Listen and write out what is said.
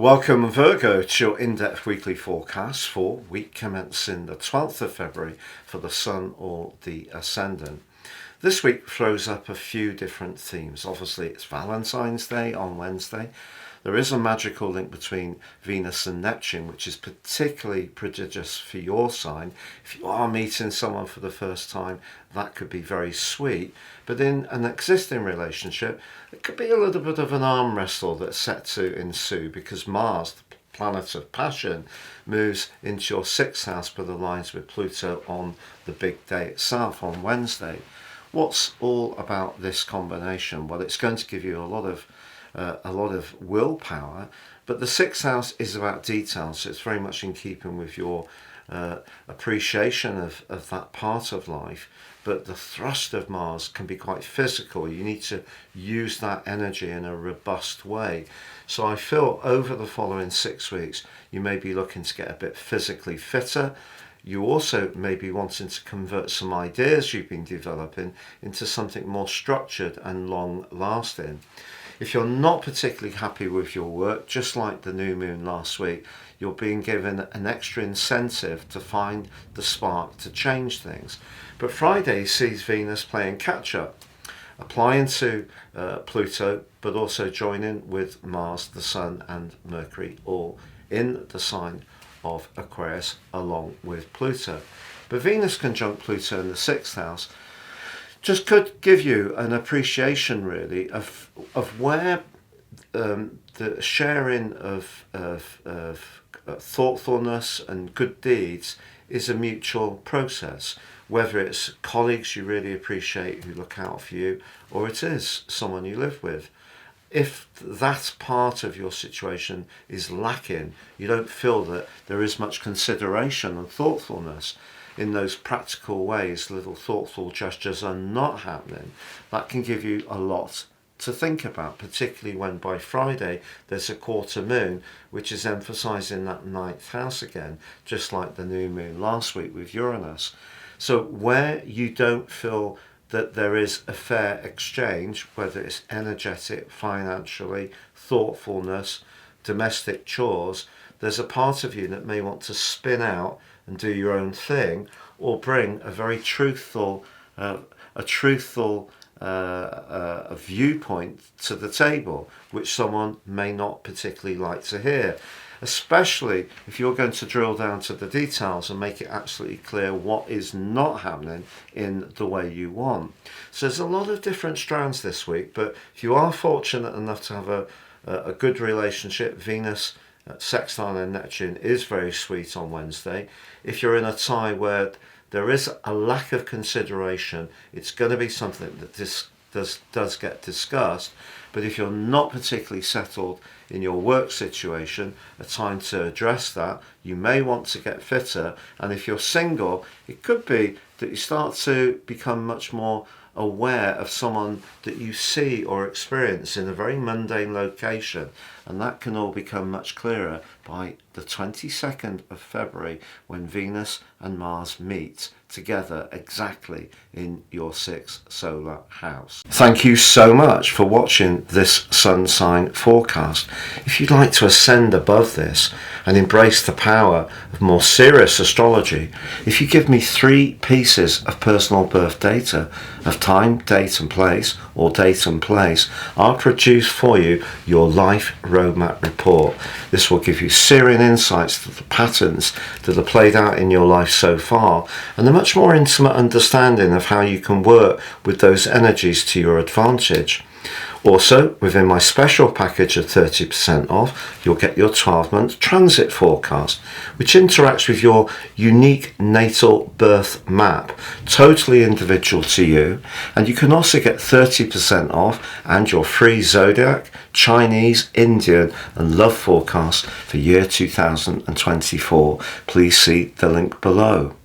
Welcome Virgo to your in-depth weekly forecast for week commencing the 12th of February for the Sun or the Ascendant. This week throws up a few different themes. Obviously it's Valentine's Day on Wednesday. There is a magical link between Venus and Neptune, which is particularly prodigious for your sign. If you are meeting someone for the first time, that could be very sweet. But in an existing relationship, it could be a little bit of an arm wrestle that's set to ensue because Mars, the planet of passion, moves into your 6th house but aligns with Pluto on the big day itself on Wednesday. What's all about this combination? Well, it's going to give you a lot of willpower, but the 6th house is about details, so it's very much in keeping with your appreciation of that part of life. But the thrust of Mars can be quite physical. You need to use that energy in a robust way. So I feel over the following 6 weeks you may be looking to get a bit physically fitter. You also may be wanting to convert some ideas you've been developing into something more structured and long lasting. If you're not particularly happy with your work, just like the new moon last week, you're being given an extra incentive to find the spark to change things. But Friday sees Venus playing catch up, applying to Pluto, but also joining with Mars, the Sun and Mercury, all in the sign of Aquarius along with Pluto. But Venus conjunct Pluto in the 6th house just could give you an appreciation really of where the sharing of thoughtfulness and good deeds is a mutual process, whether it's colleagues you really appreciate who look out for you, or it is someone you live with. If that part of your situation is lacking, you don't feel that there is much consideration and thoughtfulness in those practical ways, little thoughtful gestures are not happening, that can give you a lot to think about, particularly when by Friday there's a quarter moon, which is emphasizing that 9th house again, just like the new moon last week with Uranus. So where you don't feel that there is a fair exchange, whether it's energetic, financially, thoughtfulness, domestic chores, there's a part of you that may want to spin out and do your own thing, or bring a very truthful viewpoint to the table, which someone may not particularly like to hear, especially if you're going to drill down to the details and make it absolutely clear what is not happening in the way you want. So there's a lot of different strands this week, but if you are fortunate enough to have a good relationship, Venus sextile and Neptune is very sweet on Wednesday. If you're in a tie where there is a lack of consideration, it's going to be something that does get discussed. But if you're not particularly settled in your work situation, a time to address that. You may want to get fitter, and if you're single, it could be that you start to become much more aware of someone that you see or experience in a very mundane location, and that can all become much clearer by the 22nd of February when Venus and Mars meet together exactly in your 6th solar house. Thank you so much for watching this sun sign forecast. If you'd like to ascend above this and embrace the power of more serious astrology, if you give me 3 pieces of personal birth data of time, date and place, or date and place, I'll produce for you your life roadmap report. This will give you searing insights to the patterns that are played out in your life so far, and a much more intimate understanding of how you can work with those energies to your advantage. Also, within my special package of 30% off, you'll get your 12-month transit forecast, which interacts with your unique natal birth map, totally individual to you. And you can also get 30% off and your free zodiac, Chinese, Indian and love forecast for year 2024. Please see the link below.